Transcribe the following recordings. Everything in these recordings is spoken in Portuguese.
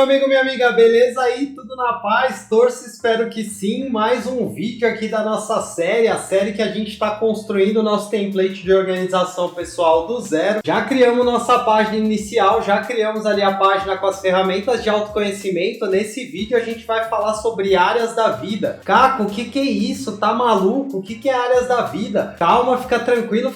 amigo, minha amiga, beleza aí? Tudo na paz? Torço, espero que sim. Mais um vídeo aqui da nossa série, a série que a gente está construindo o nosso template de organização pessoal do zero. Já criamos nossa página inicial, já criamos ali a página com as ferramentas de autoconhecimento. Nesse vídeo a gente vai falar sobre áreas da vida. Caco, o que é isso? Tá maluco? O que é áreas da vida? Calma, fica tranquilo,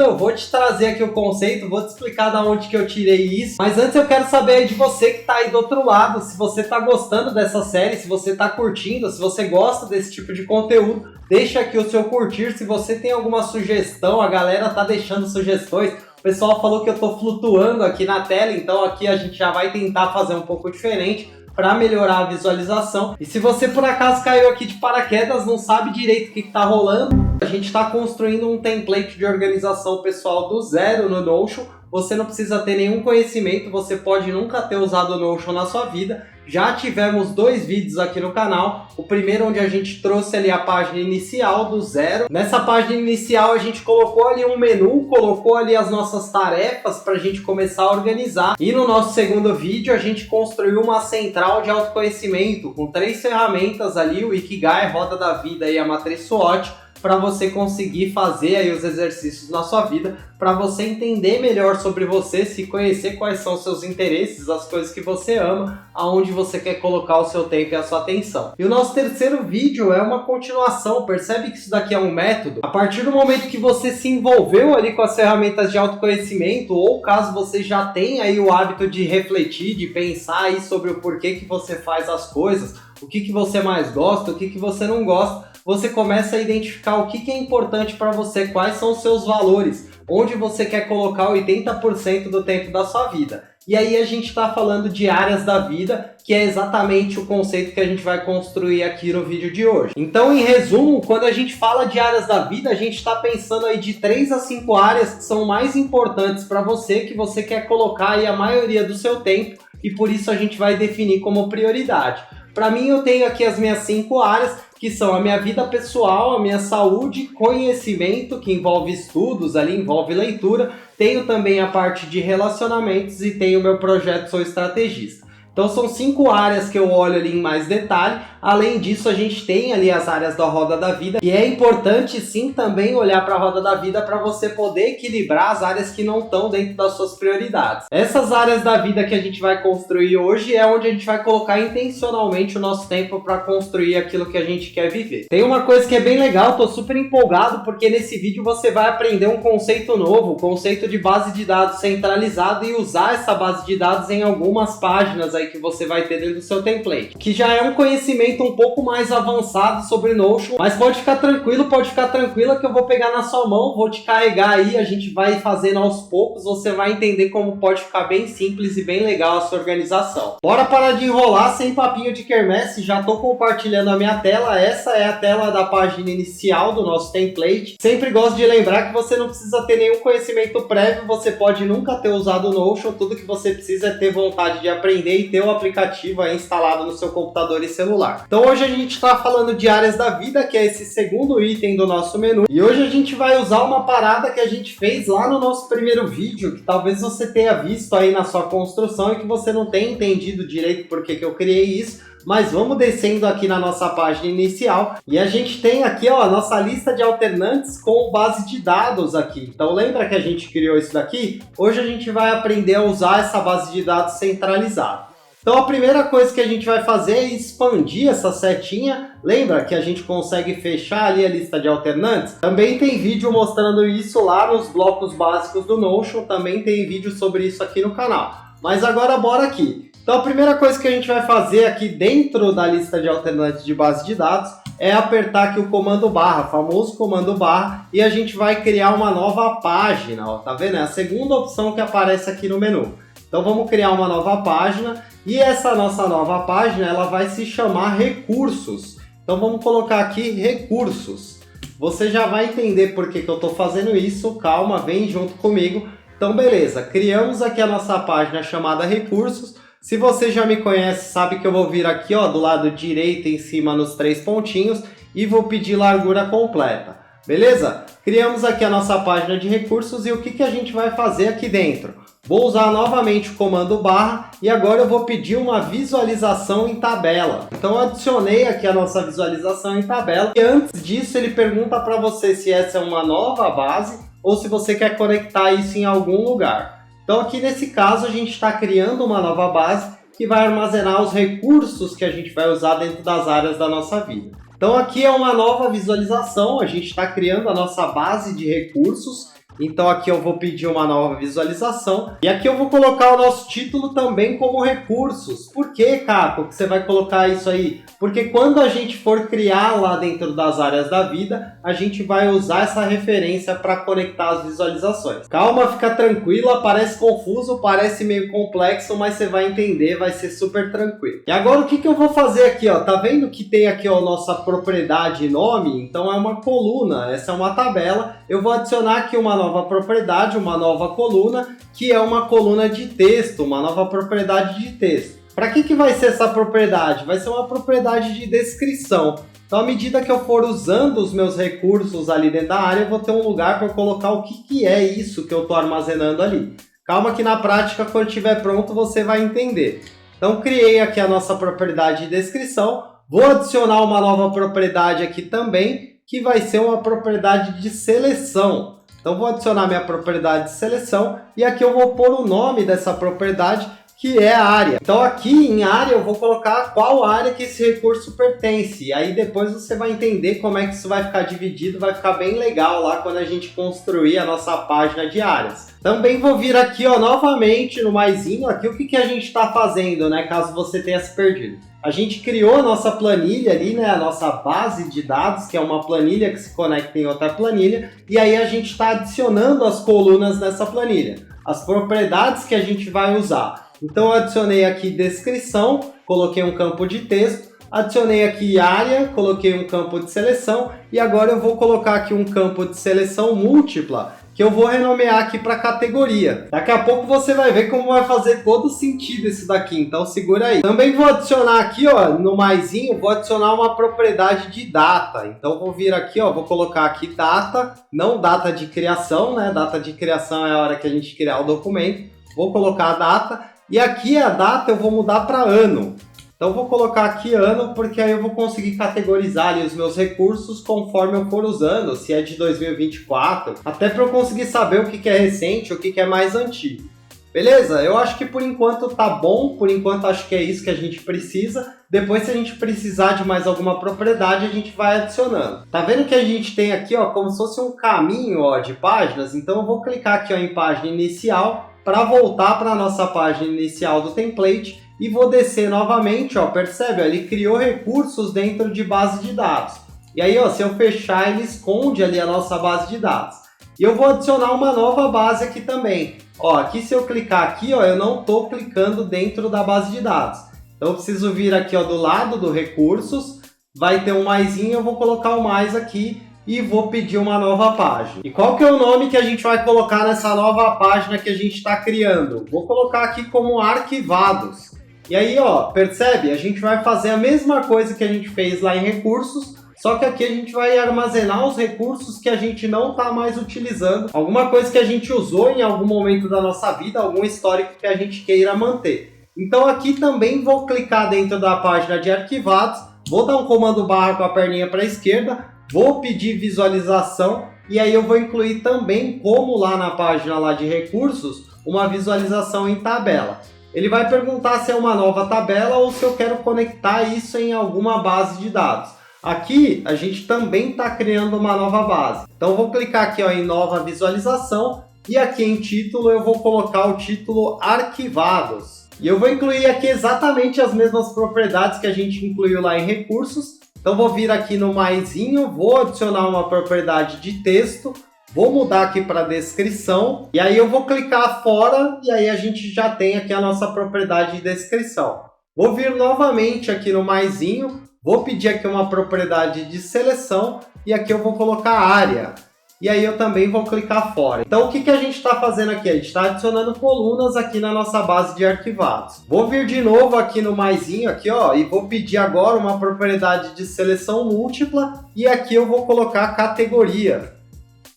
eu vou te trazer aqui o conceito, vou te explicar da onde que eu tirei isso. Mas antes eu quero saber aí de você que tá aí do outro lado, se você tá gostando dessa série, se você tá curtindo, se você gosta desse tipo de conteúdo, deixa aqui o seu curtir. Se você tem alguma sugestão, a galera tá deixando sugestões. O pessoal falou que eu tô flutuando aqui na tela, então aqui a gente já vai tentar fazer um pouco diferente para melhorar a visualização. E se você por acaso caiu aqui de paraquedas, não sabe direito o que tá rolando, a gente está construindo um template de organização pessoal do zero no Notion. Você não precisa ter nenhum conhecimento, você pode nunca ter usado o Notion na sua vida. Já tivemos 2 vídeos aqui no canal. O primeiro onde a gente trouxe ali a página inicial do zero. Nessa página inicial a gente colocou ali um menu, colocou ali as nossas tarefas para a gente começar a organizar. E no nosso segundo vídeo a gente construiu uma central de autoconhecimento com 3 ferramentas ali, o Ikigai, Roda da Vida e a Matriz SWOT, para você conseguir fazer aí os exercícios na sua vida, para você entender melhor sobre você, se conhecer quais são os seus interesses, as coisas que você ama, aonde você quer colocar o seu tempo e a sua atenção. E o nosso terceiro vídeo é uma continuação. Percebe que isso daqui é um método? A partir do momento que você se envolveu ali com as ferramentas de autoconhecimento, ou caso você já tenha aí o hábito de refletir, de pensar aí sobre o porquê que você faz as coisas, o que você mais gosta, o que você não gosta, você começa a identificar o que é importante para você, quais são os seus valores, onde você quer colocar 80% do tempo da sua vida. E aí a gente está falando de áreas da vida, que é exatamente o conceito que a gente vai construir aqui no vídeo de hoje. Então, em resumo, quando a gente fala de áreas da vida, a gente está pensando aí de 3 a 5 áreas que são mais importantes para você, que você quer colocar aí a maioria do seu tempo, e por isso a gente vai definir como prioridade. Para mim, eu tenho aqui as minhas 5 áreas, que são a minha vida pessoal, a minha saúde, conhecimento, que envolve estudos, ali envolve leitura. Tenho também a parte de relacionamentos e tenho o meu projeto Sou Estrategista. Então são 5 áreas que eu olho ali em mais detalhe. Além disso, a gente tem ali as áreas da roda da vida. E é importante sim também olhar para a roda da vida para você poder equilibrar as áreas que não estão dentro das suas prioridades. Essas áreas da vida que a gente vai construir hoje é onde a gente vai colocar intencionalmente o nosso tempo para construir aquilo que a gente quer viver. Tem uma coisa que é bem legal, tô super empolgado porque nesse vídeo você vai aprender um conceito novo, o conceito de base de dados centralizado, e usar essa base de dados em algumas páginas aí que você vai ter dentro do seu template, que já é um conhecimento um pouco mais avançado sobre Notion, mas pode ficar tranquila que eu vou pegar na sua mão, vou te carregar aí, a gente vai fazendo aos poucos, você vai entender como pode ficar bem simples e bem legal a sua organização. Bora parar de enrolar, sem papinho de quermesse, já tô compartilhando a minha tela. Essa é a tela da página inicial do nosso template. Sempre gosto de lembrar que você não precisa ter nenhum conhecimento prévio, você pode nunca ter usado o Notion, tudo que você precisa é ter vontade de aprender e ter o aplicativo aí instalado no seu computador e celular. Então hoje a gente está falando de áreas da vida, que é esse segundo item do nosso menu, e hoje a gente vai usar uma parada que a gente fez lá no nosso primeiro vídeo, que talvez você tenha visto aí na sua construção e que você não tenha entendido direito porque que eu criei isso. Mas vamos descendo aqui na nossa página inicial e a gente tem aqui ó, a nossa lista de alternantes com base de dados aqui. Então lembra que a gente criou isso daqui? Hoje a gente vai aprender a usar essa base de dados centralizada. Então a primeira coisa que a gente vai fazer é expandir essa setinha. Lembra que a gente consegue fechar ali a lista de alternantes? Também tem vídeo mostrando isso lá nos blocos básicos do Notion, também tem vídeo sobre isso aqui no canal. Mas agora bora aqui. Então a primeira coisa que a gente vai fazer aqui dentro da lista de alternantes de base de dados é apertar aqui o comando barra, famoso comando barra, e a gente vai criar uma nova página, ó, tá vendo? É a segunda opção que aparece aqui no menu. Então vamos criar uma nova página e essa nossa nova página ela vai se chamar recursos. Então vamos colocar aqui recursos. Você já vai entender por que eu estou fazendo isso, calma, vem junto comigo. Então beleza, criamos aqui a nossa página chamada recursos. Se você já me conhece, sabe que eu vou vir aqui ó, do lado direito em cima nos 3 pontinhos e vou pedir largura completa. Beleza? Criamos aqui a nossa página de recursos e o que a gente vai fazer aqui dentro? Vou usar novamente o comando barra e agora eu vou pedir uma visualização em tabela. Então eu adicionei aqui a nossa visualização em tabela e antes disso ele pergunta para você se essa é uma nova base ou se você quer conectar isso em algum lugar. Então aqui nesse caso a gente está criando uma nova base que vai armazenar os recursos que a gente vai usar dentro das áreas da nossa vida. Então aqui é uma nova visualização, a gente está criando a nossa base de recursos. Então aqui eu vou pedir uma nova visualização e aqui eu vou colocar o nosso título também como recursos. Por que, Caco, que você vai colocar isso aí? Porque quando a gente for criar lá dentro das áreas da vida, a gente vai usar essa referência para conectar as visualizações. Calma, fica tranquila, parece confuso, parece meio complexo, mas você vai entender, vai ser super tranquilo. E agora o que eu vou fazer aqui, ó? Tá vendo que tem aqui a nossa propriedade e nome? Então é uma coluna, essa é uma tabela. Eu vou adicionar aqui uma nova propriedade, uma nova coluna, que é uma coluna de texto, uma nova propriedade de texto. Para que vai ser essa propriedade? Vai ser uma propriedade de descrição. Então, à medida que eu for usando os meus recursos ali dentro da área, eu vou ter um lugar para colocar o que é isso que eu estou armazenando ali. Calma que na prática, quando estiver pronto, você vai entender. Então, criei aqui a nossa propriedade de descrição. Vou adicionar uma nova propriedade aqui também, que vai ser uma propriedade de seleção. Então, vou adicionar minha propriedade de seleção e aqui eu vou pôr o nome dessa propriedade, que é a área. Então, aqui em área, eu vou colocar qual área que esse recurso pertence. E aí, depois você vai entender como é que isso vai ficar dividido. Vai ficar bem legal lá quando a gente construir a nossa página de áreas. Também vou vir aqui, ó, novamente no maisinho. Aqui, o que a gente está fazendo, né? Caso você tenha se perdido. A gente criou a nossa planilha ali, né? A nossa base de dados, que é uma planilha que se conecta em outra planilha. E aí, a gente está adicionando as colunas nessa planilha. As propriedades que a gente vai usar. Então eu adicionei aqui descrição, coloquei um campo de texto, adicionei aqui área, coloquei um campo de seleção e agora eu vou colocar aqui um campo de seleção múltipla que eu vou renomear aqui para categoria. Daqui a pouco você vai ver como vai fazer todo sentido isso daqui, então segura aí. Também vou adicionar aqui, ó, no maisinho, vou adicionar uma propriedade de data. Então vou vir aqui, ó, vou colocar aqui data, não data de criação, né? Data de criação é a hora que a gente criar o documento. Vou colocar a data. E aqui a data eu vou mudar para ano. Então vou colocar aqui ano, porque aí eu vou conseguir categorizar ali os meus recursos conforme eu for usando, se é de 2024, até para eu conseguir saber o que é recente, o que é mais antigo. Beleza? Eu acho que por enquanto tá bom, por enquanto acho que é isso que a gente precisa. Depois, se a gente precisar de mais alguma propriedade, a gente vai adicionando. Tá vendo que a gente tem aqui, ó, como se fosse um caminho, ó, de páginas? Então eu vou clicar aqui, ó, em página inicial, para voltar para a nossa página inicial do template e vou descer novamente, ó, percebe? Ó, ele criou recursos dentro de base de dados. E aí, ó, se eu fechar, ele esconde ali a nossa base de dados. E eu vou adicionar uma nova base aqui também. Ó, aqui se eu clicar aqui, ó, eu não estou clicando dentro da base de dados. Então eu preciso vir aqui, ó, do lado do recursos, vai ter um maisinho, eu vou colocar o mais aqui. E vou pedir uma nova página. E qual que é o nome que a gente vai colocar nessa nova página que a gente está criando? Vou colocar aqui como arquivados. E aí, ó, percebe? A gente vai fazer a mesma coisa que a gente fez lá em recursos, só que aqui a gente vai armazenar os recursos que a gente não está mais utilizando. Alguma coisa que a gente usou em algum momento da nossa vida, algum histórico que a gente queira manter. Então aqui também vou clicar dentro da página de arquivados, vou dar um comando barra com a perninha para a esquerda, vou pedir visualização e aí eu vou incluir também, como lá na página lá de recursos, uma visualização em tabela. Ele vai perguntar se é uma nova tabela ou se eu quero conectar isso em alguma base de dados. Aqui a gente também está criando uma nova base. Então eu vou clicar aqui, ó, em nova visualização e aqui em título eu vou colocar o título arquivados. E eu vou incluir aqui exatamente as mesmas propriedades que a gente incluiu lá em recursos. Então vou vir aqui no maisinho, vou adicionar uma propriedade de texto, vou mudar aqui para descrição e aí eu vou clicar fora e aí a gente já tem aqui a nossa propriedade de descrição. Vou vir novamente aqui no maisinho, vou pedir aqui uma propriedade de seleção e aqui eu vou colocar área. E aí eu também vou clicar fora. Então o que a gente está fazendo aqui? A gente está adicionando colunas aqui na nossa base de arquivados. Vou vir de novo aqui no maisinho, aqui, ó, e vou pedir agora uma propriedade de seleção múltipla e aqui eu vou colocar categoria.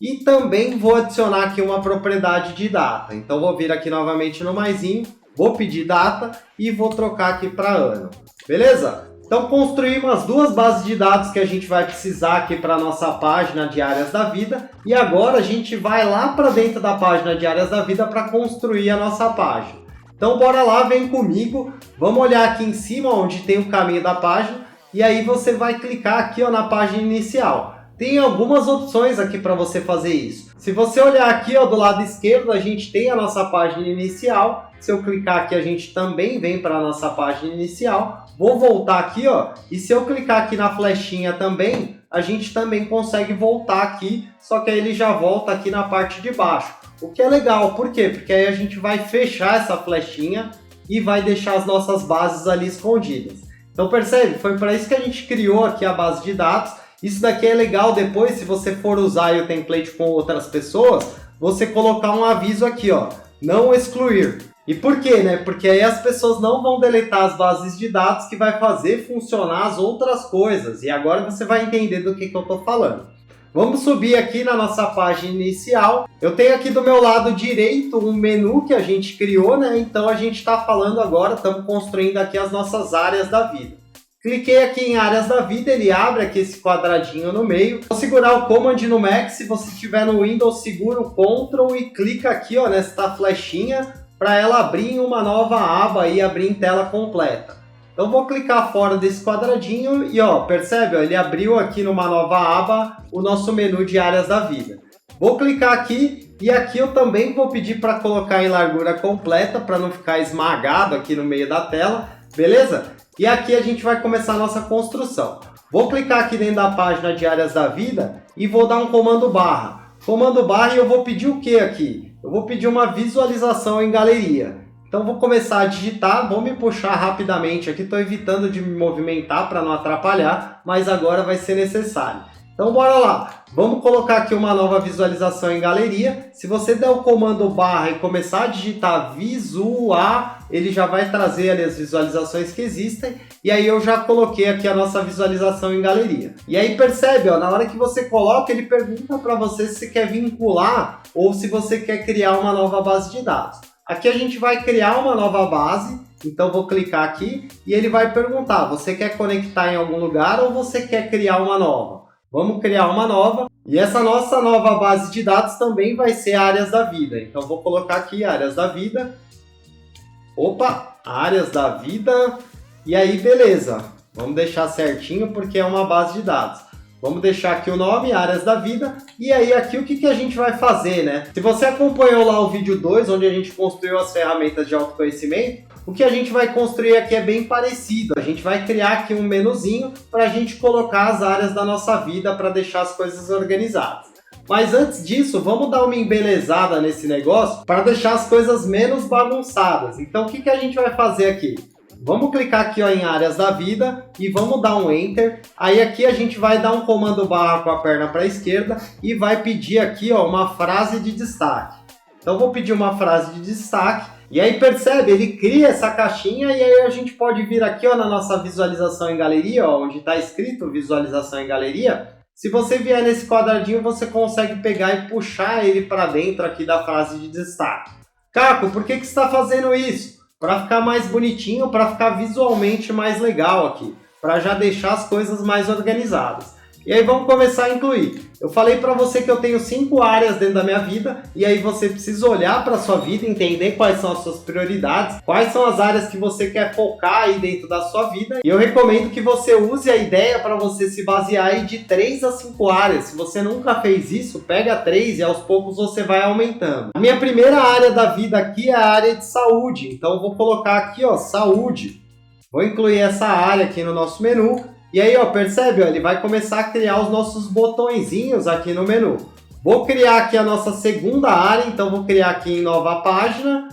e também vou adicionar aqui uma propriedade de data. Então vou vir aqui novamente no maisinho, vou pedir data e vou trocar aqui para ano. Beleza? Então construímos as duas bases de dados que a gente vai precisar aqui para a nossa página de áreas da vida. E agora a gente vai lá para dentro da página de áreas da vida para construir a nossa página. Então bora lá, vem comigo, vamos olhar aqui em cima onde tem o caminho da página e aí você vai clicar aqui ó, na página inicial. Tem algumas opções aqui para você fazer isso. Se você olhar aqui ó, do lado esquerdo, a gente tem a nossa página inicial. Se eu clicar aqui, a gente também vem para a nossa página inicial. Vou voltar aqui ó, e se eu clicar aqui na flechinha também, a gente também consegue voltar aqui, só que aí ele já volta aqui na parte de baixo. O que é legal, por quê? Porque aí a gente vai fechar essa flechinha e vai deixar as nossas bases ali escondidas. Então percebe? Foi para isso que a gente criou aqui a base de dados. Isso daqui é legal depois, se você for usar o template com outras pessoas, você colocar um aviso aqui, ó, não excluir. E por quê, né? Porque aí as pessoas não vão deletar as bases de dados que vai fazer funcionar as outras coisas. E agora você vai entender do que eu estou falando. Vamos subir aqui na nossa página inicial. Eu tenho aqui do meu lado direito um menu que a gente criou, né? Então a gente está falando agora, estamos construindo aqui as nossas áreas da vida. Cliquei aqui em áreas da vida, ele abre aqui esse quadradinho no meio. Vou segurar o Command no Mac, se você estiver no Windows, segura o Ctrl e clica aqui ó, nesta flechinha para ela abrir em uma nova aba e abrir em tela completa. Então vou clicar fora desse quadradinho e ó, percebe? Ó, ele abriu aqui numa nova aba o nosso menu de áreas da vida. Vou clicar aqui e aqui eu também vou pedir para colocar em largura completa para não ficar esmagado aqui no meio da tela, beleza? E aqui a gente vai começar a nossa construção. Vou clicar aqui dentro da página de áreas da vida e vou dar um comando barra. Comando barra e eu vou pedir o que aqui? Eu vou pedir uma visualização em galeria. Então vou começar a digitar, vou me puxar rapidamente aqui, estou evitando de me movimentar para não atrapalhar, mas agora vai ser necessário. Então bora lá, vamos colocar aqui uma nova visualização em galeria. Se você der o comando barra e começar a digitar visuar, ele já vai trazer ali as visualizações que existem. E aí eu já coloquei aqui a nossa visualização em galeria. E aí percebe, ó, na hora que você coloca, ele pergunta para você se quer vincular ou se você quer criar uma nova base de dados. Aqui a gente vai criar uma nova base, então vou clicar aqui e ele vai perguntar, você quer conectar em algum lugar ou você quer criar uma nova? Vamos criar uma nova e essa nossa nova base de dados também vai ser áreas da vida. Então vou colocar aqui áreas da vida, opa, áreas da vida e aí beleza, vamos deixar certinho porque é uma base de dados. Vamos deixar aqui o nome, áreas da vida, e aí aqui o que a gente vai fazer, né? Se você acompanhou lá o vídeo 2, onde a gente construiu as ferramentas de autoconhecimento, o que a gente vai construir aqui é bem parecido. A gente vai criar aqui um menuzinho para a gente colocar as áreas da nossa vida para deixar as coisas organizadas. Mas antes disso, vamos dar uma embelezada nesse negócio para deixar as coisas menos bagunçadas. Então o que a gente vai fazer aqui? Vamos clicar aqui ó, em áreas da vida e vamos dar um Enter. Aí aqui a gente vai dar um comando barra com a perna para a esquerda e vai pedir aqui ó, uma frase de destaque. Então vou pedir uma frase de destaque e aí percebe, ele cria essa caixinha e aí a gente pode vir aqui ó, na nossa visualização em galeria, ó, onde está escrito visualização em galeria. Se você vier nesse quadradinho, você consegue pegar e puxar ele para dentro aqui da frase de destaque. Caco, por que você está fazendo isso? Para ficar mais bonitinho, para ficar visualmente mais legal aqui, para já deixar as coisas mais organizadas. E aí vamos começar a incluir. Eu falei para você que eu tenho 5 áreas dentro da minha vida, e aí você precisa olhar para a sua vida, entender quais são as suas prioridades, quais são as áreas que você quer focar aí dentro da sua vida. E eu recomendo que você use a ideia para você se basear aí de 3 a 5 áreas. Se você nunca fez isso, pega 3 e aos poucos você vai aumentando. A minha primeira área da vida aqui é a área de saúde, então eu vou colocar aqui ó, saúde. Vou incluir essa área aqui no nosso menu. E aí, ó, percebe? Ó, ele vai começar a criar os nossos botõezinhos aqui no menu. Vou criar aqui a nossa segunda área, então vou criar aqui em nova página.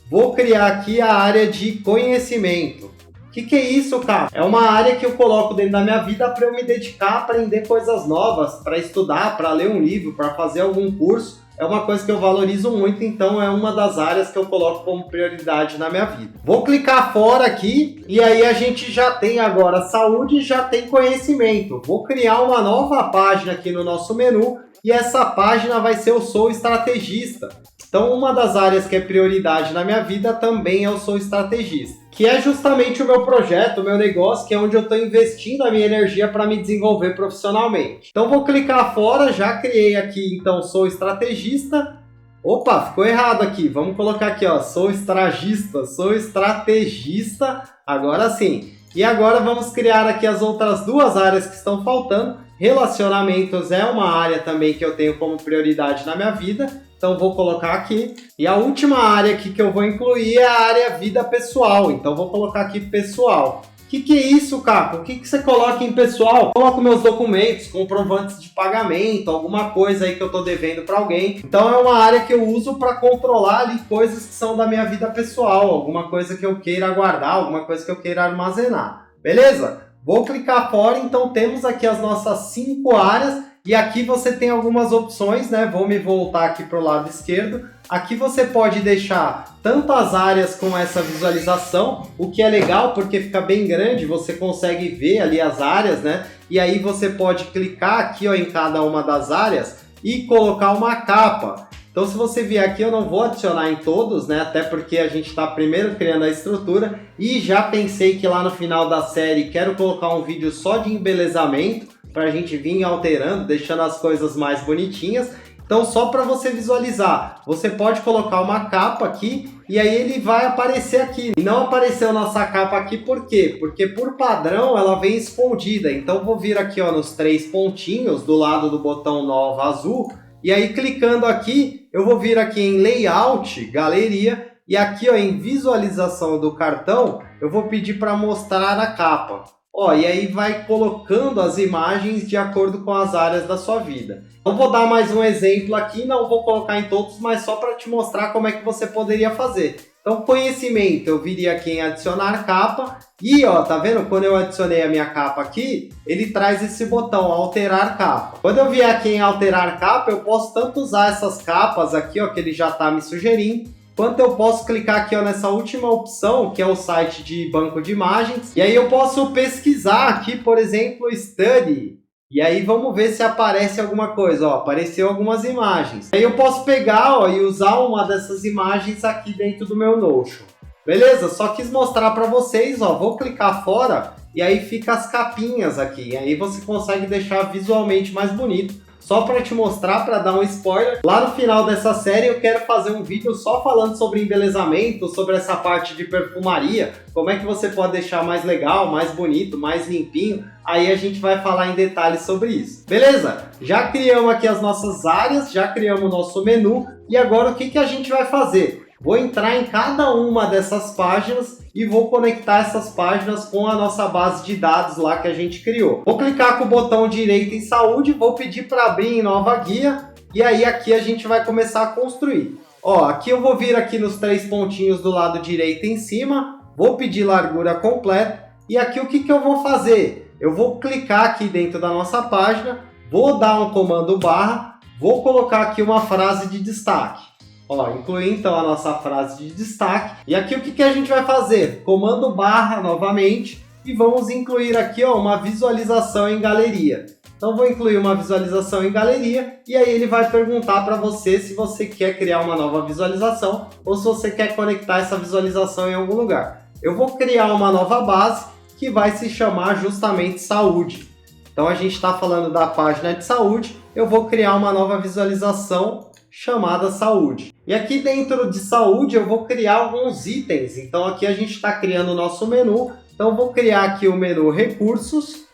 Vou criar aqui a área de conhecimento. O que é isso, cara? É uma área que eu coloco dentro da minha vida para eu me dedicar a aprender coisas novas, para estudar, para ler um livro, para fazer algum curso. É uma coisa que eu valorizo muito, então é uma das áreas que eu coloco como prioridade na minha vida. Vou clicar fora aqui e aí a gente já tem agora saúde e já tem conhecimento. Vou criar uma nova página aqui no nosso menu e essa página vai ser o Sou Estrategista. Então uma das áreas que é prioridade na minha vida também é o Sou Estrategista, que é justamente o meu projeto, o meu negócio, que é onde eu estou investindo a minha energia para me desenvolver profissionalmente. Então vou clicar fora, já criei aqui então Sou Estrategista. Opa, ficou errado aqui, vamos colocar aqui, ó, Sou Estrategista, agora sim. E agora vamos criar aqui as outras duas áreas que estão faltando. Relacionamentos é uma área também que eu tenho como prioridade na minha vida, então vou colocar aqui. E a última área aqui que eu vou incluir é a área vida pessoal, então vou colocar aqui pessoal. O que é isso, Caco? O que você coloca em pessoal? Coloco meus documentos, comprovantes de pagamento, alguma coisa aí que eu estou devendo para alguém. Então é uma área que eu uso para controlar ali coisas que são da minha vida pessoal, alguma coisa que eu queira guardar, alguma coisa que eu queira armazenar. Beleza? Vou clicar fora, então temos aqui as nossas 5 áreas e aqui você tem algumas opções, né? Vou me voltar aqui para o lado esquerdo. Aqui você pode deixar tantas áreas com essa visualização, o que é legal porque fica bem grande, você consegue ver ali as áreas, né? E aí você pode clicar aqui, ó, em cada uma das áreas e colocar uma capa. Então se você vier aqui, eu não vou adicionar em todos, né? Até porque a gente está primeiro criando a estrutura e já pensei que lá no final da série quero colocar um vídeo só de embelezamento para a gente vir alterando, deixando as coisas mais bonitinhas. Então só para você visualizar, você pode colocar uma capa aqui e aí ele vai aparecer aqui. E não apareceu nossa capa aqui por quê? Porque por padrão ela vem escondida. Então vou vir aqui, ó, nos 3 pontinhos do lado do botão nova azul. E aí clicando aqui, eu vou vir aqui em Layout, Galeria. E aqui, ó, em Visualização do cartão, eu vou pedir para mostrar a capa. Ó, e aí vai colocando as imagens de acordo com as áreas da sua vida. Então vou dar mais um exemplo aqui, não vou colocar em todos, mas só para te mostrar como é que você poderia fazer. Então conhecimento, eu viria aqui em adicionar capa e ó, tá vendo? Quando eu adicionei a minha capa aqui, ele traz esse botão, alterar capa. Quando eu vier aqui em alterar capa, eu posso tanto usar essas capas aqui, ó, que ele já tá me sugerindo, quanto eu posso clicar aqui, ó, nessa última opção, que é o site de banco de imagens. E aí eu posso pesquisar aqui, por exemplo, Study. E aí vamos ver se aparece alguma coisa. Ó, apareceu algumas imagens. Aí eu posso pegar, ó, e usar uma dessas imagens aqui dentro do meu Notion. Beleza? Só quis mostrar para vocês, ó. Vou clicar fora e aí fica as capinhas aqui. E aí você consegue deixar visualmente mais bonito. Só para te mostrar, para dar um spoiler, lá no final dessa série eu quero fazer um vídeo só falando sobre embelezamento, sobre essa parte de perfumaria, como é que você pode deixar mais legal, mais bonito, mais limpinho. Aí a gente vai falar em detalhes sobre isso. Beleza? Já criamos aqui as nossas áreas, já criamos o nosso menu e agora o que a gente vai fazer? Vou entrar em cada uma dessas páginas e vou conectar essas páginas com a nossa base de dados lá que a gente criou. Vou clicar com o botão direito em saúde, vou pedir para abrir em nova guia e aí aqui a gente vai começar a construir. Ó, aqui eu vou vir aqui nos 3 pontinhos do lado direito em cima, vou pedir largura completa e aqui o que eu vou fazer? Eu vou clicar aqui dentro da nossa página, vou dar um comando barra, vou colocar aqui uma frase de destaque. Ó, incluir então a nossa frase de destaque. E aqui o que a gente vai fazer? Comando barra novamente e vamos incluir aqui, ó, uma visualização em galeria. Então vou incluir uma visualização em galeria e aí ele vai perguntar para você se você quer criar uma nova visualização ou se você quer conectar essa visualização em algum lugar. Eu vou criar uma nova base que vai se chamar justamente saúde. Então a gente está falando da página de saúde, eu vou criar uma nova visualização chamada saúde. E aqui dentro de saúde eu vou criar alguns itens. Então aqui a gente está criando o nosso menu. Então vou criar aqui o menu recursos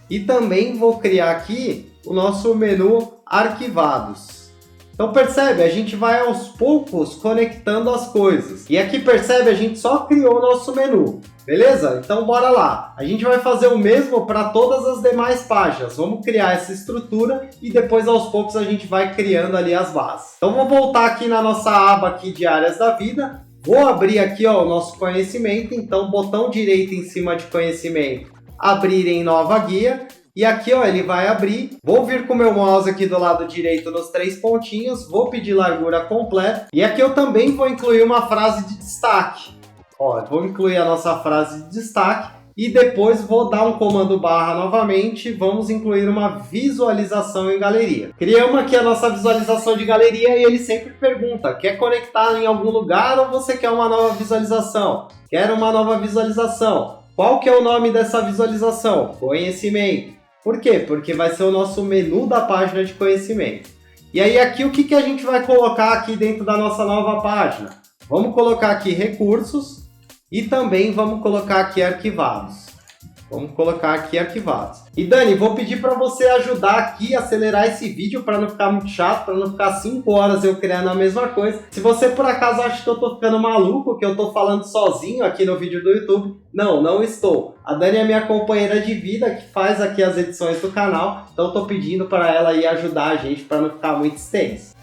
e também vou criar aqui o nosso menu arquivados. Então percebe, a gente vai aos poucos conectando as coisas. E aqui percebe, a gente só criou o nosso menu. Beleza? Então bora lá. A gente vai fazer o mesmo para todas as demais páginas. Vamos criar essa estrutura e depois aos poucos a gente vai criando ali as bases. Então vou voltar aqui na nossa aba aqui de áreas da vida. Vou abrir aqui, ó, o nosso conhecimento. Então botão direito em cima de conhecimento, abrir em nova guia. E aqui, ó, ele vai abrir. Vou vir com o meu mouse aqui do lado direito nos 3 pontinhos. Vou pedir largura completa. E aqui eu também vou incluir uma frase de destaque. Ó, vou incluir a nossa frase de destaque e depois vou dar um comando barra novamente, vamos incluir uma visualização em galeria. Criamos aqui a nossa visualização de galeria e ele sempre pergunta, quer conectar em algum lugar ou você quer uma nova visualização? Quero uma nova visualização. Qual que é o nome dessa visualização? Conhecimento. Por quê? Porque vai ser o nosso menu da página de conhecimento. E aí aqui o que a gente vai colocar aqui dentro da nossa nova página? Vamos colocar aqui recursos e também vamos colocar aqui arquivados. Vamos colocar aqui arquivados. E Dani, vou pedir para você ajudar aqui a acelerar esse vídeo para não ficar muito chato, para não ficar 5 horas eu criando a mesma coisa. Se você por acaso acha que eu tô ficando maluco, que eu tô falando sozinho aqui no vídeo do YouTube, não estou. A Dani é minha companheira de vida que faz aqui as edições do canal, então eu tô pedindo para ela ir ajudar a gente para não ficar muito extenso.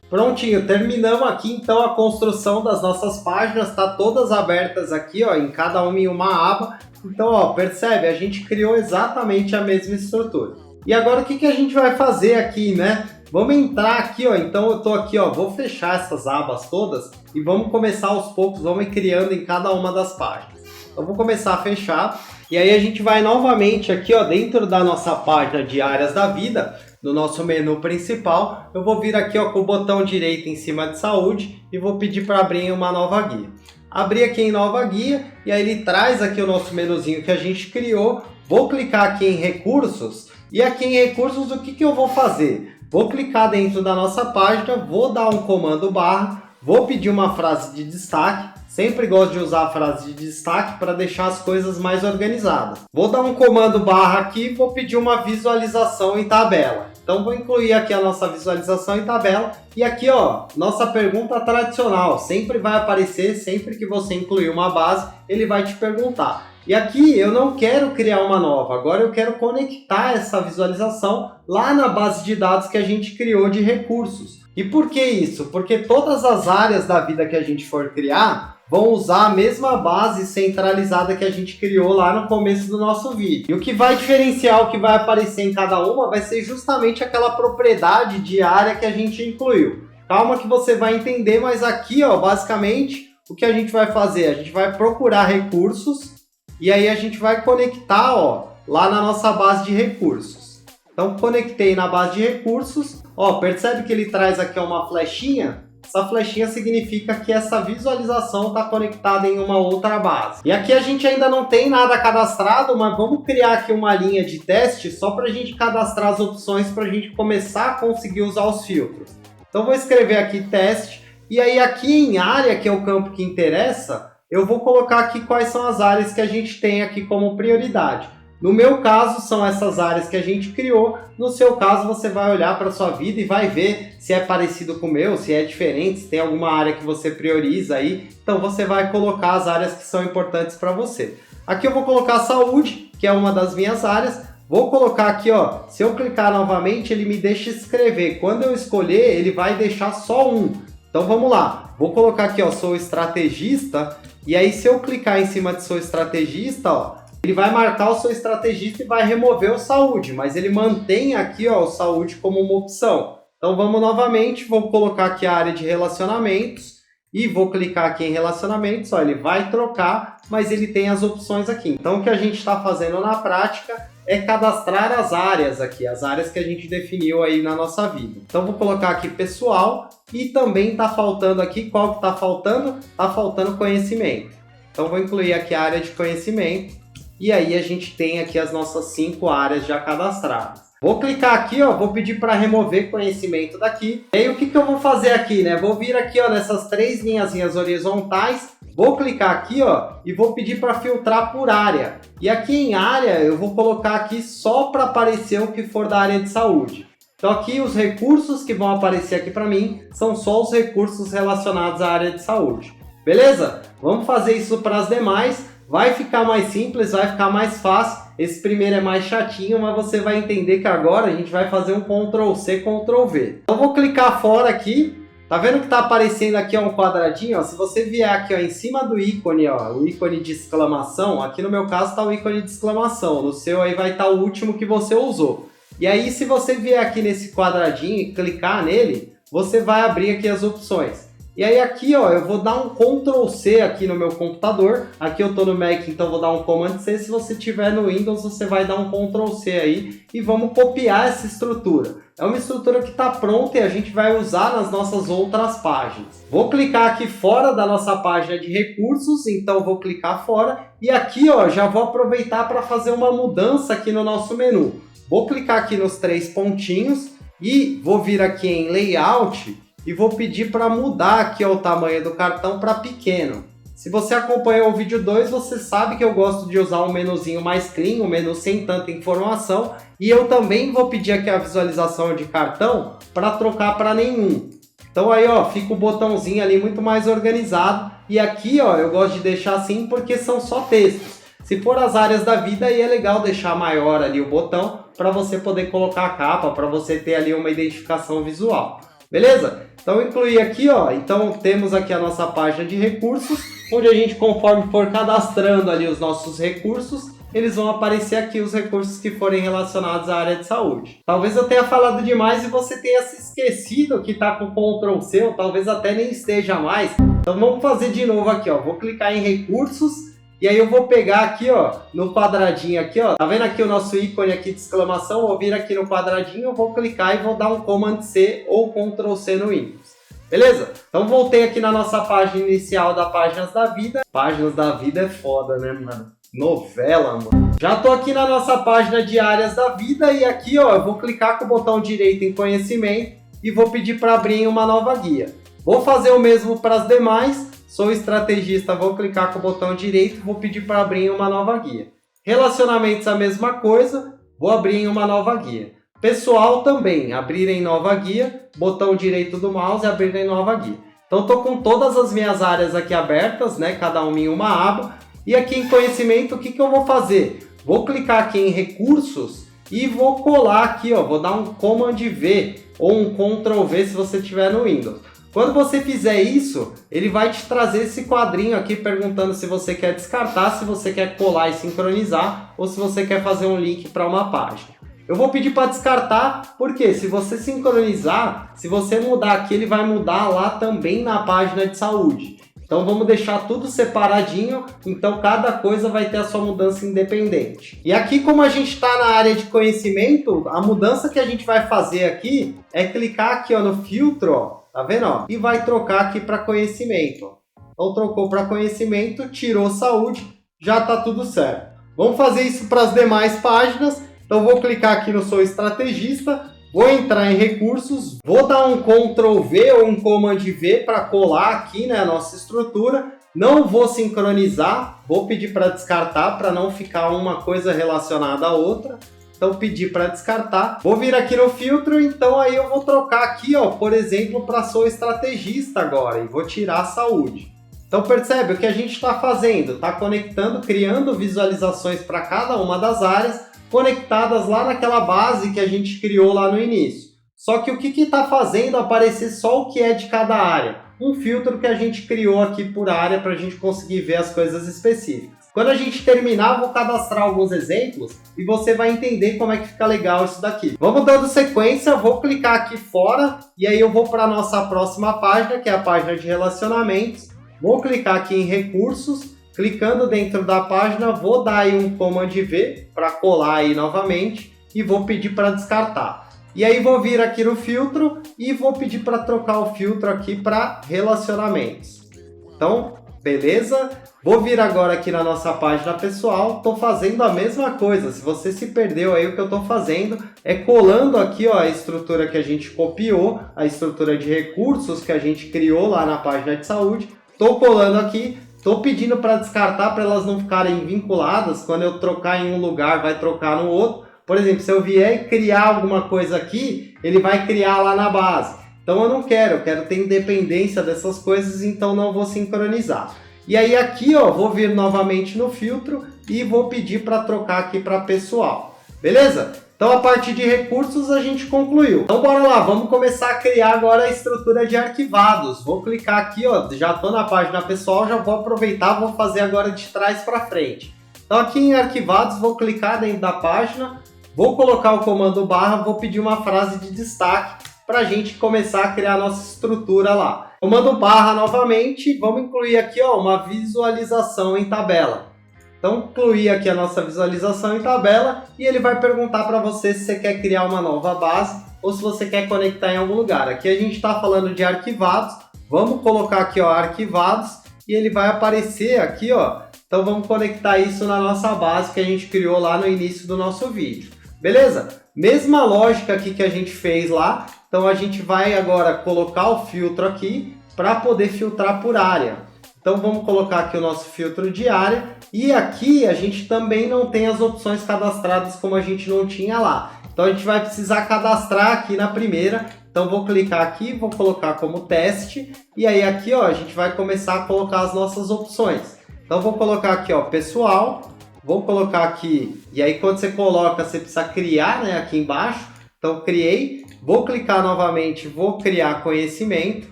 Prontinho, terminamos aqui então a construção das nossas páginas, tá todas abertas aqui, ó, em cada uma em uma aba. Então, ó, percebe? A gente criou exatamente a mesma estrutura. E agora o que a gente vai fazer aqui, né? Vamos entrar aqui, ó, então eu tô aqui, ó, vou fechar essas abas todas e vamos começar aos poucos, vamos ir criando em cada uma das páginas. Então, vou começar a fechar e aí a gente vai novamente aqui, ó, dentro da nossa página de áreas da vida, no nosso menu principal, eu vou vir aqui, ó, com o botão direito em cima de saúde e vou pedir para abrir uma nova guia. Abrir aqui em nova guia e aí ele traz aqui o nosso menuzinho que a gente criou. Vou clicar aqui em recursos e aqui em recursos o que eu vou fazer? Vou clicar dentro da nossa página, vou dar um comando barra, vou pedir uma frase de destaque. Sempre gosto de usar a frase de destaque para deixar as coisas mais organizadas. Vou dar um comando barra aqui e vou pedir uma visualização em tabela. Então vou incluir aqui a nossa visualização em tabela. E aqui, ó, nossa pergunta tradicional. Sempre vai aparecer, sempre que você incluir uma base, ele vai te perguntar. E aqui eu não quero criar uma nova, agora eu quero conectar essa visualização lá na base de dados que a gente criou de recursos. E por que isso? Porque todas as áreas da vida que a gente for criar vão usar a mesma base centralizada que a gente criou lá no começo do nosso vídeo. E o que vai diferenciar, o que vai aparecer em cada uma, vai ser justamente aquela propriedade de área que a gente incluiu. Calma que você vai entender, mas aqui, ó, basicamente, o que a gente vai fazer? A gente vai procurar recursos e aí a gente vai conectar, ó, lá na nossa base de recursos. Então, conectei na base de recursos. Ó, percebe que ele traz aqui uma flechinha? Essa flechinha significa que essa visualização está conectada em uma outra base. E aqui a gente ainda não tem nada cadastrado, mas vamos criar aqui uma linha de teste só para a gente cadastrar as opções para a gente começar a conseguir usar os filtros. Então vou escrever aqui teste e aí aqui em área, que é o campo que interessa, eu vou colocar aqui quais são as áreas que a gente tem aqui como prioridade. No meu caso, são essas áreas que a gente criou. No seu caso, você vai olhar para a sua vida e vai ver se é parecido com o meu, se é diferente, se tem alguma área que você prioriza aí. Então, você vai colocar as áreas que são importantes para você. Aqui eu vou colocar saúde, que é uma das minhas áreas. Vou colocar aqui, ó, se eu clicar novamente, ele me deixa escrever. Quando eu escolher, ele vai deixar só um. Então, vamos lá. Vou colocar aqui, ó, sou estrategista. E aí, se eu clicar em cima de sou estrategista, ó, ele vai marcar o seu estrategista e vai remover o saúde, mas ele mantém aqui, ó, o saúde como uma opção. Então vamos novamente, vou colocar aqui a área de relacionamentos e vou clicar aqui em relacionamentos, ó, ele vai trocar, mas ele tem as opções aqui. Então o que a gente está fazendo na prática é cadastrar as áreas aqui, as áreas que a gente definiu aí na nossa vida. Então vou colocar aqui pessoal e também está faltando aqui, qual que está faltando? Está faltando conhecimento. Então vou incluir aqui a área de conhecimento. E aí a gente tem aqui as nossas 5 áreas já cadastradas. Vou clicar aqui, ó, vou pedir para remover conhecimento daqui. E aí o que eu vou fazer aqui, né? Vou vir aqui, ó, nessas 3 linhazinhas horizontais. Vou clicar aqui, ó, e vou pedir para filtrar por área. E aqui em área eu vou colocar aqui só para aparecer o que for da área de saúde. Então aqui os recursos que vão aparecer aqui para mim são só os recursos relacionados à área de saúde. Beleza? Vamos fazer isso para as demais. Vai ficar mais simples, vai ficar mais fácil. Esse primeiro é mais chatinho, mas você vai entender que agora a gente vai fazer um Ctrl+C, Ctrl+V. Então vou clicar fora aqui Tá vendo que tá aparecendo aqui ó, um quadradinho? Ó? Se você vier aqui ó, em cima do ícone, ó, o ícone de exclamação, aqui no meu caso tá o ícone de exclamação, no seu aí vai estar o último que você usou. E aí se você vier aqui nesse quadradinho e clicar nele, você vai abrir aqui as opções. E aí aqui ó, eu vou dar um Ctrl C aqui no meu computador, aqui eu tô no Mac, então vou dar um Command C, se você tiver no Windows você vai dar um Ctrl C aí e vamos copiar essa estrutura. É uma estrutura que está pronta e a gente vai usar nas nossas outras páginas. Vou clicar aqui fora da nossa página de recursos, então vou clicar fora e aqui ó, já vou aproveitar para fazer uma mudança aqui no nosso menu. Vou clicar aqui nos 3 pontinhos e vou vir aqui em Layout e vou pedir para mudar aqui ó, o tamanho do cartão para pequeno. Se você acompanhou o vídeo 2, você sabe que eu gosto de usar um menuzinho mais clean, um menu sem tanta informação. E eu também vou pedir aqui a visualização de cartão para trocar para nenhum. Então aí ó, fica o botãozinho ali muito mais organizado. E aqui ó, eu gosto de deixar assim porque são só textos. Se for as áreas da vida, aí é legal deixar maior ali o botão para você poder colocar a capa, para você ter ali uma identificação visual. Beleza? Então incluir aqui, ó, então temos aqui a nossa página de recursos, onde a gente, conforme for cadastrando ali os nossos recursos, eles vão aparecer aqui os recursos que forem relacionados à área de saúde. Talvez eu tenha falado demais e você tenha se esquecido que está com Ctrl C, ou talvez até nem esteja mais. Então vamos fazer de novo aqui, ó, vou clicar em recursos. E aí eu vou pegar aqui, ó, no quadradinho aqui, ó, tá vendo aqui o nosso ícone aqui de exclamação? Vou vir aqui no quadradinho, eu vou clicar e vou dar um Command C ou Ctrl C no Windows. Beleza? Então voltei aqui na nossa página inicial da Páginas da Vida. Páginas da Vida é foda, né, mano? Novela, mano. Já tô aqui na nossa página de Áreas da Vida e aqui, ó, eu vou clicar com o botão direito em Conhecimento e vou pedir para abrir uma nova guia. Vou fazer o mesmo para as demais. Sou estrategista, vou clicar com o botão direito e vou pedir para abrir uma nova guia. Relacionamentos a mesma coisa, vou abrir em uma nova guia. Pessoal também, abrir em nova guia, botão direito do mouse e abrir em nova guia. Então estou com todas as minhas áreas aqui abertas, né? Cada uma em uma aba. E aqui em conhecimento, o que eu vou fazer? Vou clicar aqui em recursos e vou colar aqui, ó, vou dar um Command V ou um Ctrl V se você tiver no Windows. Quando você fizer isso, ele vai te trazer esse quadrinho aqui perguntando se você quer descartar, se você quer colar e sincronizar ou se você quer fazer um link para uma página. Eu vou pedir para descartar, porque se você sincronizar, se você mudar aqui, ele vai mudar lá também na página de saúde. Então vamos deixar tudo separadinho, então cada coisa vai ter a sua mudança independente. E aqui, como a gente está na área de conhecimento, a mudança que a gente vai fazer aqui é clicar aqui ó, no filtro, ó. Tá vendo? Ó? E vai trocar aqui para conhecimento. Então trocou para conhecimento, tirou saúde, já tá tudo certo. Vamos fazer isso para as demais páginas. Então vou clicar aqui no Sou Estrategista, vou entrar em recursos, vou dar um Ctrl V ou um Command V para colar aqui, né, a nossa estrutura. Não vou sincronizar, vou pedir para descartar para não ficar uma coisa relacionada à outra. Então pedir para descartar. Vou vir aqui no filtro, então aí eu vou trocar aqui, ó, por exemplo, para Sou Estrategista agora e vou tirar a saúde. Então percebe o que a gente está fazendo? Está conectando, criando visualizações para cada uma das áreas, conectadas lá naquela base que a gente criou lá no início. Só que o que está fazendo aparecer só o que é de cada área? Um filtro que a gente criou aqui por área para a gente conseguir ver as coisas específicas. Quando a gente terminar, eu vou cadastrar alguns exemplos e você vai entender como é que fica legal isso daqui. Vamos dando sequência, vou clicar aqui fora e aí eu vou para a nossa próxima página, que é a página de relacionamentos. Vou clicar aqui em recursos, clicando dentro da página, vou dar aí um Command V para colar aí novamente e vou pedir para descartar. E aí vou vir aqui no filtro e vou pedir para trocar o filtro aqui para relacionamentos. Então, beleza? Vou vir agora aqui na nossa página pessoal, estou fazendo a mesma coisa. Se você se perdeu aí, o que eu estou fazendo é colando aqui ó, a estrutura que a gente copiou, a estrutura de recursos que a gente criou lá na página de saúde. Estou colando aqui, estou pedindo para descartar para elas não ficarem vinculadas. Quando eu trocar em um lugar, vai trocar no outro. Por exemplo, se eu vier e criar alguma coisa aqui, ele vai criar lá na base. Então eu quero ter independência dessas coisas, então não vou sincronizar. E aí aqui, ó, vou vir novamente no filtro e vou pedir para trocar aqui para pessoal. Beleza? Então a parte de recursos a gente concluiu. Então bora lá, vamos começar a criar agora a estrutura de arquivados. Vou clicar aqui, ó, já estou na página pessoal, já vou aproveitar, vou fazer agora de trás para frente. Então aqui em arquivados, vou clicar dentro da página, vou colocar o comando barra, vou pedir uma frase de destaque para a gente começar a criar a nossa estrutura lá. Comando barra novamente, vamos incluir aqui, ó, uma visualização em tabela. Então, incluir aqui a nossa visualização em tabela e ele vai perguntar para você se você quer criar uma nova base ou se você quer conectar em algum lugar. Aqui a gente está falando de arquivados, vamos colocar aqui, ó, arquivados e ele vai aparecer aqui, ó. Então, vamos conectar isso na nossa base que a gente criou lá no início do nosso vídeo. Beleza? Mesma lógica aqui que a gente fez lá. Então, a gente vai agora colocar o filtro aqui para poder filtrar por área. Então vamos colocar aqui o nosso filtro de área e aqui a gente também não tem as opções cadastradas como a gente não tinha lá. Então a gente vai precisar cadastrar aqui na primeira. Então vou clicar aqui, vou colocar como teste e aí aqui, ó, a gente vai começar a colocar as nossas opções. Então vou colocar aqui, ó, pessoal, vou colocar aqui e aí quando você coloca você precisa criar, né, aqui embaixo. Então criei, vou clicar novamente, vou criar conhecimento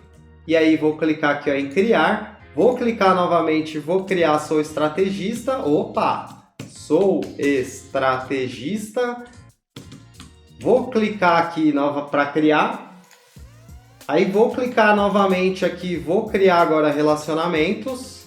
e aí vou clicar aqui, ó, em criar. Vou clicar novamente, vou criar sou estrategista. Opa! Sou estrategista. Vou clicar aqui para criar. Aí vou clicar novamente aqui, vou criar agora relacionamentos.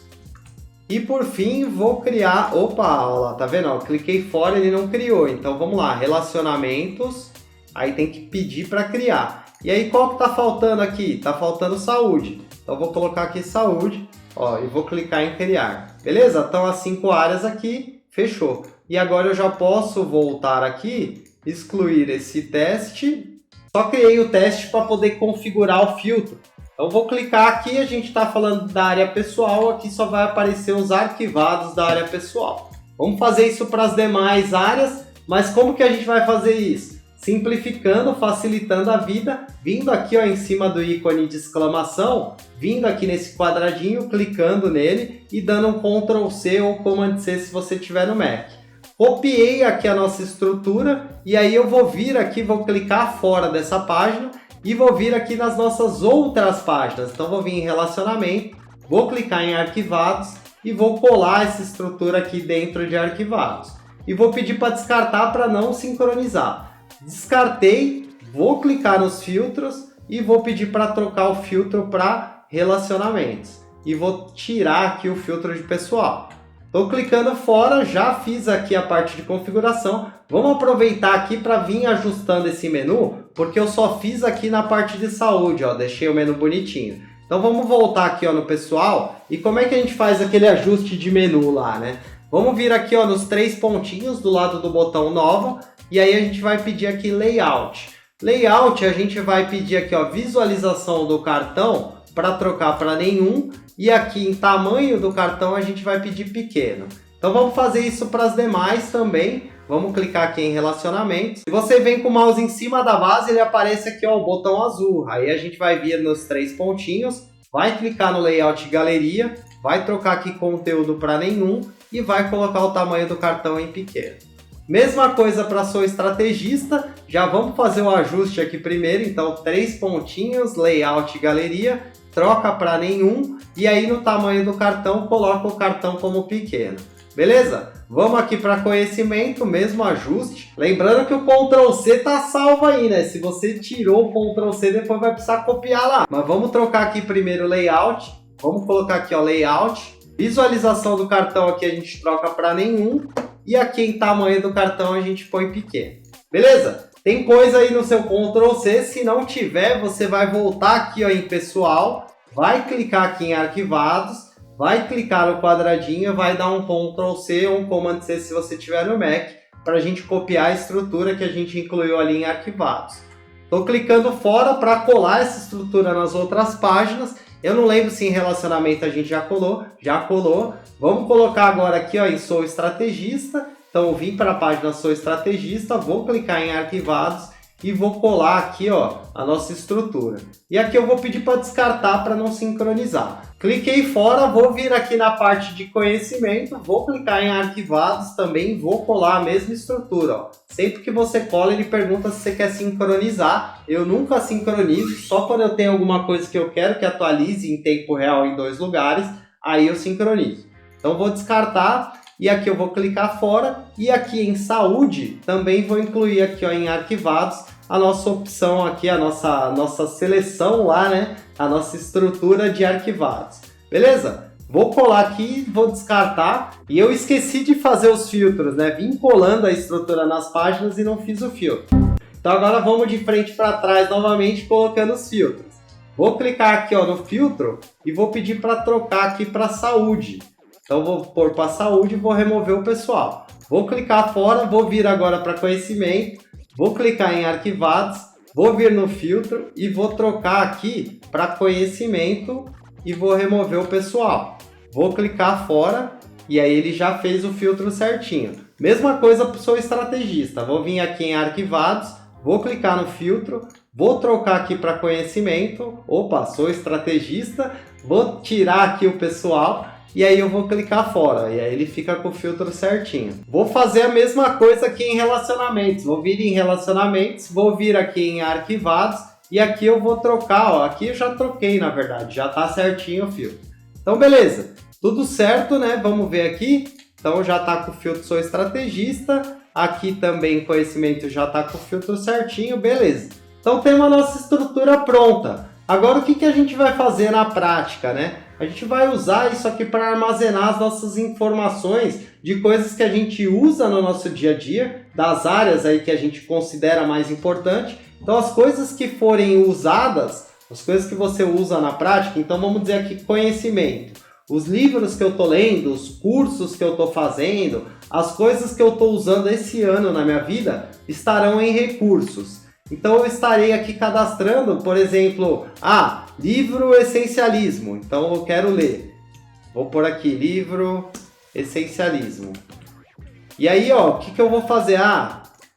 E por fim vou criar... Opa, olha lá, tá vendo? Eu cliquei fora e ele não criou. Então vamos lá, relacionamentos. Aí tem que pedir para criar. E aí qual que tá faltando aqui? Tá faltando saúde. Então vou colocar aqui saúde. Ó, e vou clicar em criar. Beleza? Então as 5 áreas aqui, fechou. E agora eu já posso voltar aqui, excluir esse teste. Só criei o teste para poder configurar o filtro. Então vou clicar aqui, a gente está falando da área pessoal, aqui só vai aparecer os arquivados da área pessoal. Vamos fazer isso para as demais áreas, mas como que a gente vai fazer isso? Simplificando, facilitando a vida, vindo aqui, ó, em cima do ícone de exclamação, vindo aqui nesse quadradinho, clicando nele e dando um Ctrl C ou Command C se você tiver no Mac. Copiei aqui a nossa estrutura e aí eu vou vir aqui, vou clicar fora dessa página e vou vir aqui nas nossas outras páginas. Então vou vir em relacionamento, vou clicar em arquivados e vou colar essa estrutura aqui dentro de arquivados. E vou pedir para descartar para não sincronizar. Descartei, vou clicar nos filtros e vou pedir para trocar o filtro para relacionamentos. E vou tirar aqui o filtro de pessoal. Estou clicando fora, já fiz aqui a parte de configuração. Vamos aproveitar aqui para vir ajustando esse menu, porque eu só fiz aqui na parte de saúde, ó, deixei o menu bonitinho. Então vamos voltar aqui, ó, no pessoal. E como é que a gente faz aquele ajuste de menu lá, né? Vamos vir aqui, ó, nos 3 pontinhos do lado do botão nova. E aí a gente vai pedir aqui layout. Layout a gente vai pedir aqui, ó, visualização do cartão para trocar para nenhum. E aqui em tamanho do cartão a gente vai pedir pequeno. Então vamos fazer isso para as demais também. Vamos clicar aqui em relacionamentos. Se você vem com o mouse em cima da base, ele aparece aqui, ó, o botão azul. Aí a gente vai vir nos 3 pontinhos, vai clicar no layout galeria, vai trocar aqui conteúdo para nenhum e vai colocar o tamanho do cartão em pequeno. Mesma coisa para sou estrategista, já vamos fazer o ajuste aqui primeiro, então 3 pontinhos, layout galeria, troca para nenhum e aí no tamanho do cartão coloca o cartão como pequeno. Beleza? Vamos aqui para conhecimento, mesmo ajuste. Lembrando que o Ctrl C tá salvo aí, né? Se você tirou o Ctrl C, depois vai precisar copiar lá. Mas vamos trocar aqui primeiro o layout. Vamos colocar aqui, ó, layout. Visualização do cartão aqui a gente troca para nenhum. E aqui em tamanho do cartão a gente põe pequeno. Beleza? Tem coisa aí no seu Ctrl C. Se não tiver, você vai voltar aqui, ó, em pessoal. Vai clicar aqui em arquivados. Vai clicar no quadradinho, vai dar um Ctrl C ou um Command C se você tiver no Mac, para a gente copiar a estrutura que a gente incluiu ali em arquivados. Estou clicando fora para colar essa estrutura nas outras páginas. Eu não lembro se em relacionamento a gente já colou. Já colou. Vamos colocar agora aqui, ó, em Sou Estrategista. Então eu vim para a página Sou Estrategista, vou clicar em arquivados e vou colar aqui, ó, a nossa estrutura. E aqui eu vou pedir para descartar para não sincronizar. Cliquei fora, vou vir aqui na parte de conhecimento, vou clicar em arquivados também, vou colar a mesma estrutura, ó. Sempre que você cola, ele pergunta se você quer sincronizar. Eu nunca sincronizo, só quando eu tenho alguma coisa que eu quero que atualize em tempo real em 2 lugares, aí eu sincronizo. Então vou descartar e aqui eu vou clicar fora e aqui em saúde também vou incluir aqui, ó, em arquivados a nossa opção aqui, a nossa seleção lá, né? A nossa estrutura de arquivados. Beleza? Vou colar aqui, vou descartar e eu esqueci de fazer os filtros, né? Vim colando a estrutura nas páginas e não fiz o filtro. Então agora vamos de frente para trás novamente colocando os filtros. Vou clicar aqui, ó, no filtro e vou pedir para trocar aqui para saúde. Então vou pôr para saúde e vou remover o pessoal. Vou clicar fora, vou vir agora para conhecimento, vou clicar em arquivados, vou vir no filtro e vou trocar aqui para conhecimento e vou remover o pessoal. Vou clicar fora e aí ele já fez o filtro certinho. Mesma coisa para o seu estrategista. Vou vir aqui em arquivados, vou clicar no filtro, vou trocar aqui para conhecimento. Opa, sou estrategista, vou tirar aqui o pessoal. E aí eu vou clicar fora, e aí ele fica com o filtro certinho. Vou fazer a mesma coisa aqui em relacionamentos. Vou vir em relacionamentos, vou vir aqui em arquivados, e aqui eu vou trocar, ó. Aqui eu já troquei, na verdade, já tá certinho o filtro. Então, beleza. Tudo certo, né? Vamos ver aqui. Então, já tá com o filtro Sou Estrategista. Aqui também, conhecimento, já tá com o filtro certinho, beleza. Então, temos a nossa estrutura pronta. Agora, o que a gente vai fazer na prática, né? A gente vai usar isso aqui para armazenar as nossas informações de coisas que a gente usa no nosso dia a dia, das áreas aí que a gente considera mais importante. Então, as coisas que forem usadas, as coisas que você usa na prática, então vamos dizer aqui conhecimento. Os livros que eu estou lendo, os cursos que eu estou fazendo, as coisas que eu estou usando esse ano na minha vida estarão em recursos. Então eu estarei aqui cadastrando, por exemplo, livro Essencialismo. Então eu quero ler. Vou pôr aqui, livro Essencialismo. E aí, ó, o que eu vou fazer?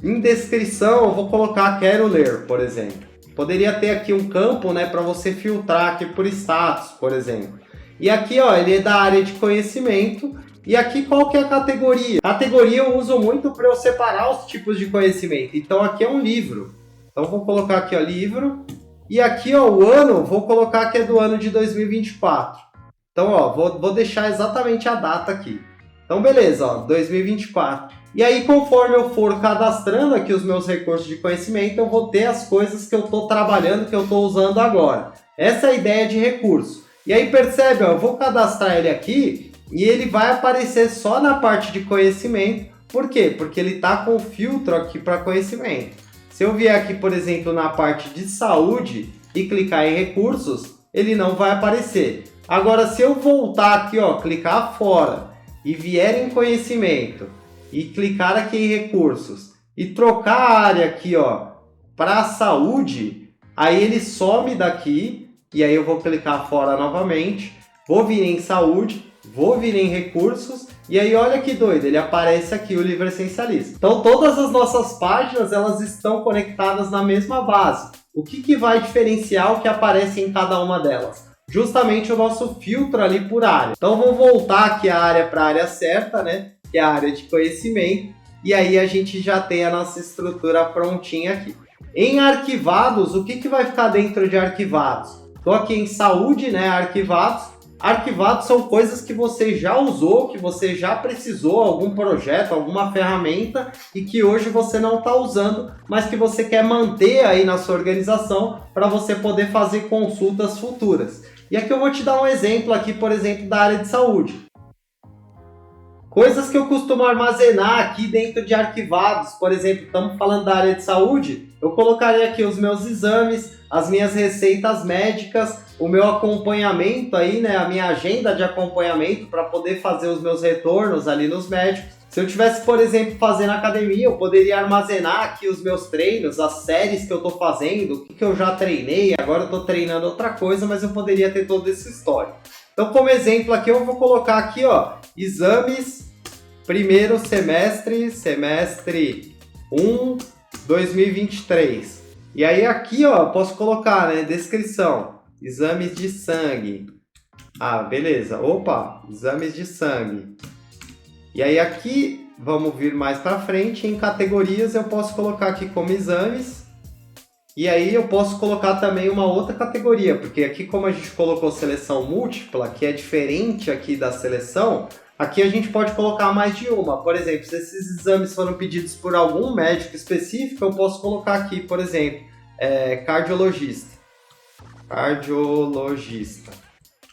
Em descrição eu vou colocar quero ler, por exemplo. Poderia ter aqui um campo, né, para você filtrar aqui por status, por exemplo. E aqui, ó, ele é da área de conhecimento. E aqui qual que é a categoria? Categoria eu uso muito para eu separar os tipos de conhecimento. Então aqui é um livro. Então vou colocar aqui, ó, livro. E aqui, ó, o ano, vou colocar que é do ano de 2024. Então, ó, vou deixar exatamente a data aqui. Então, beleza, ó, 2024. E aí, conforme eu for cadastrando aqui os meus recursos de conhecimento, eu vou ter as coisas que eu estou trabalhando, que eu estou usando agora. Essa é a ideia de recurso. E aí, percebe, ó, eu vou cadastrar ele aqui e ele vai aparecer só na parte de conhecimento. Por quê? Porque ele está com filtro aqui para conhecimento. Se eu vier aqui, por exemplo, na parte de saúde e clicar em recursos, ele não vai aparecer. Agora, se eu voltar aqui, ó, clicar fora e vier em conhecimento e clicar aqui em recursos e trocar a área aqui, ó, para saúde, aí ele some daqui e aí eu vou clicar fora novamente, vou vir em saúde, vou vir em recursos e aí olha que doido, ele aparece aqui o livro Essencialista. Então todas as nossas páginas elas estão conectadas na mesma base. O que vai diferenciar o que aparece em cada uma delas? Justamente o nosso filtro ali por área. Então vou voltar aqui a área para a área certa, né? Que é a área de conhecimento. E aí a gente já tem a nossa estrutura prontinha aqui. Em arquivados, o que vai ficar dentro de arquivados? Estou aqui em saúde, né? Arquivados. Arquivados são coisas que você já usou, que você já precisou, algum projeto, alguma ferramenta e que hoje você não está usando, mas que você quer manter aí na sua organização para você poder fazer consultas futuras. E aqui eu vou te dar um exemplo aqui, por exemplo, da área de saúde. Coisas que eu costumo armazenar aqui dentro de arquivados, por exemplo, estamos falando da área de saúde, eu colocaria aqui os meus exames, as minhas receitas médicas, o meu acompanhamento aí, né, a minha agenda de acompanhamento para poder fazer os meus retornos ali nos médicos. Se eu tivesse, por exemplo, fazendo academia, eu poderia armazenar aqui os meus treinos, as séries que eu estou fazendo, o que eu já treinei, agora eu estou treinando outra coisa, mas eu poderia ter todo esse histórico. Então, como exemplo aqui, eu vou colocar aqui, ó, exames, primeiro semestre 1, 2023. E aí aqui, ó, posso colocar, né, descrição, exames de sangue. Ah, beleza. Opa, exames de sangue. E aí aqui, vamos vir mais para frente, em categorias eu posso colocar aqui como exames. E aí eu posso colocar também uma outra categoria, porque aqui como a gente colocou seleção múltipla, que é diferente aqui da seleção, aqui a gente pode colocar mais de uma. Por exemplo, se esses exames foram pedidos por algum médico específico, eu posso colocar aqui, por exemplo, cardiologista. Cardiologista.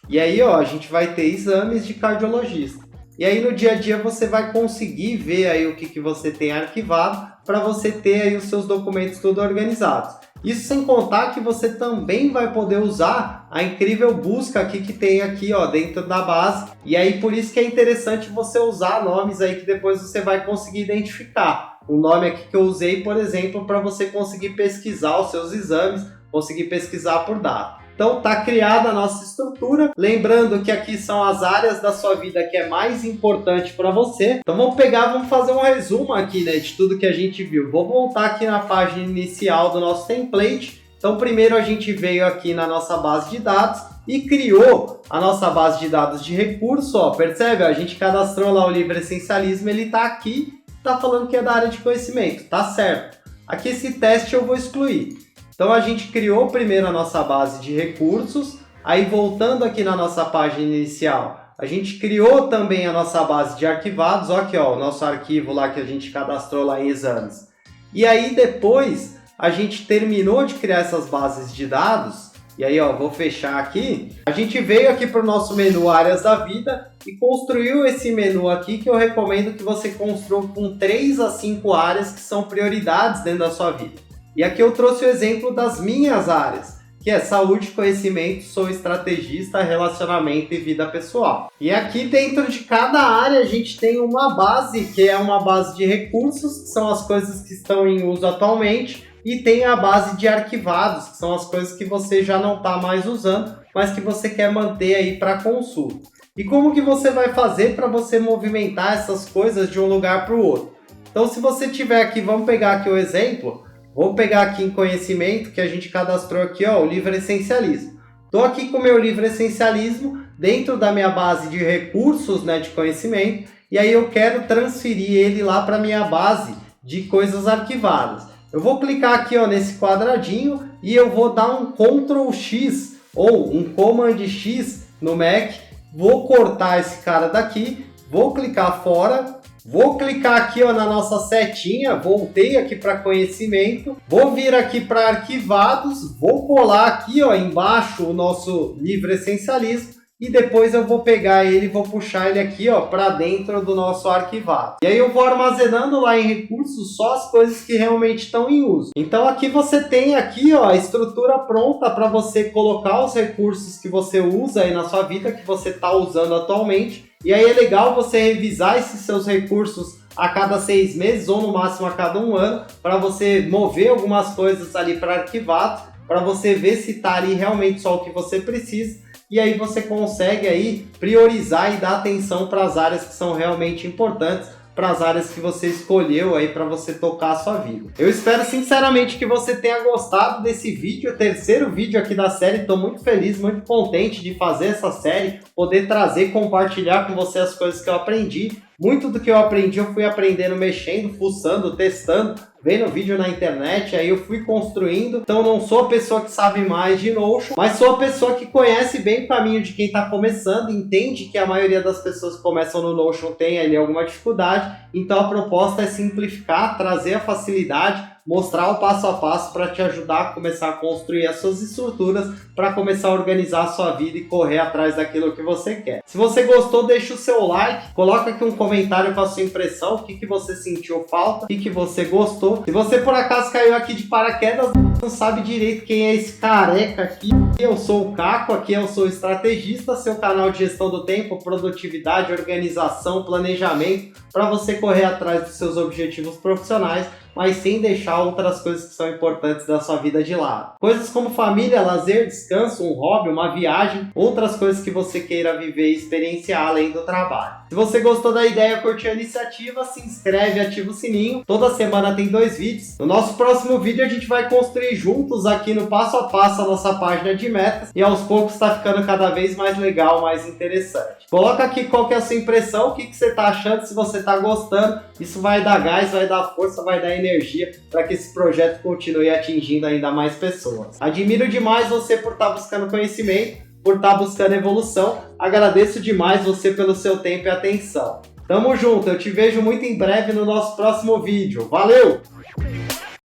E aí, ó, a gente vai ter exames de cardiologista. E aí no dia a dia você vai conseguir ver aí o que você tem arquivado para você ter aí os seus documentos tudo organizados. Isso sem contar que você também vai poder usar a incrível busca aqui que tem aqui, ó, dentro da base. E aí por isso que é interessante você usar nomes aí que depois você vai conseguir identificar. Um nome aqui que eu usei, por exemplo, para você conseguir pesquisar os seus exames, conseguir pesquisar por data. Então tá criada a nossa estrutura, lembrando que aqui são as áreas da sua vida que é mais importante para você. Então vamos fazer um resumo aqui, né, de tudo que a gente viu. Vou voltar aqui na página inicial do nosso template. Então primeiro a gente veio aqui na nossa base de dados e criou a nossa base de dados de recurso, ó, percebe? A gente cadastrou lá o livre essencialismo, ele tá aqui, tá falando que é da área de conhecimento, tá certo. Aqui esse teste eu vou excluir. Então a gente criou primeiro a nossa base de recursos, aí voltando aqui na nossa página inicial, a gente criou também a nossa base de arquivados, ó, aqui ó, o nosso arquivo lá que a gente cadastrou lá em exames. E aí depois a gente terminou de criar essas bases de dados, e aí ó, vou fechar aqui, a gente veio aqui para o nosso menu áreas da vida e construiu esse menu aqui que eu recomendo que você construa com 3 a 5 áreas que são prioridades dentro da sua vida. E aqui eu trouxe o exemplo das minhas áreas, que é saúde, conhecimento, sou estrategista, relacionamento e vida pessoal. E aqui dentro de cada área a gente tem uma base, que é uma base de recursos, que são as coisas que estão em uso atualmente, e tem a base de arquivados, que são as coisas que você já não está mais usando, mas que você quer manter aí para consulta. E como que você vai fazer para você movimentar essas coisas de um lugar para o outro? Então se você tiver aqui, vamos pegar aqui o exemplo. Vou pegar aqui em conhecimento, que a gente cadastrou aqui, ó, o livre essencialismo. Estou aqui com o meu livre essencialismo dentro da minha base de recursos, né, de conhecimento, e aí eu quero transferir ele lá para a minha base de coisas arquivadas. Eu vou clicar aqui, ó, nesse quadradinho e eu vou dar um Ctrl X ou um Command X no Mac, vou cortar esse cara daqui, vou clicar fora. Vou clicar aqui ó, na nossa setinha, voltei aqui para conhecimento, vou vir aqui para arquivados, vou colar aqui ó, embaixo o nosso livre essencialismo e depois eu vou pegar ele e vou puxar ele aqui para dentro do nosso arquivado. E aí eu vou armazenando lá em recursos só as coisas que realmente estão em uso. Então aqui você tem aqui ó, a estrutura pronta para você colocar os recursos que você usa aí na sua vida, que você está usando atualmente. E aí é legal você revisar esses seus recursos a cada 6 meses ou no máximo a cada 1 ano para você mover algumas coisas ali para arquivados, para você ver se está ali realmente só o que você precisa. E aí você consegue aí priorizar e dar atenção para as áreas que são realmente importantes, para as áreas que você escolheu aí para você tocar a sua vida. Eu espero sinceramente que você tenha gostado desse vídeo, o terceiro vídeo aqui da série. Estou muito feliz, muito contente de fazer essa série, poder trazer, compartilhar com você as coisas que eu aprendi. Muito do que eu aprendi eu fui aprendendo mexendo, fuçando, testando, vendo vídeo na internet, aí eu fui construindo. Então não sou a pessoa que sabe mais de Notion, mas sou a pessoa que conhece bem o caminho de quem está começando, entende que a maioria das pessoas que começam no Notion tem ali alguma dificuldade. Então a proposta é simplificar, trazer a facilidade, mostrar o passo a passo para te ajudar a começar a construir as suas estruturas, para começar a organizar a sua vida e correr atrás daquilo que você quer. Se você gostou, deixa o seu like, coloca aqui um comentário com a sua impressão, o que você sentiu falta, o que você gostou. Se você por acaso caiu aqui de paraquedas, não sabe direito quem é esse careca aqui. Eu sou o Caco, aqui eu sou o Estrategista, seu canal de gestão do tempo, produtividade, organização, planejamento, para você correr atrás dos seus objetivos profissionais, mas sem deixar outras coisas que são importantes da sua vida de lado. Coisas como família, lazer, descanso, um hobby, uma viagem, outras coisas que você queira viver e experienciar além do trabalho. Se você gostou da ideia, curte a iniciativa, se inscreve, ativa o sininho. Toda semana tem 2 vídeos. No nosso próximo vídeo a gente vai construir juntos aqui no passo a passo a nossa página de metas e aos poucos está ficando cada vez mais legal, mais interessante. Coloca aqui qual que é a sua impressão, o que você está achando, se você está gostando. Isso vai dar gás, vai dar força, vai dar energia para que esse projeto continue atingindo ainda mais pessoas. Admiro demais você por estar buscando conhecimento, por estar buscando evolução. Agradeço demais você pelo seu tempo e atenção. Tamo junto, eu te vejo muito em breve no nosso próximo vídeo. Valeu!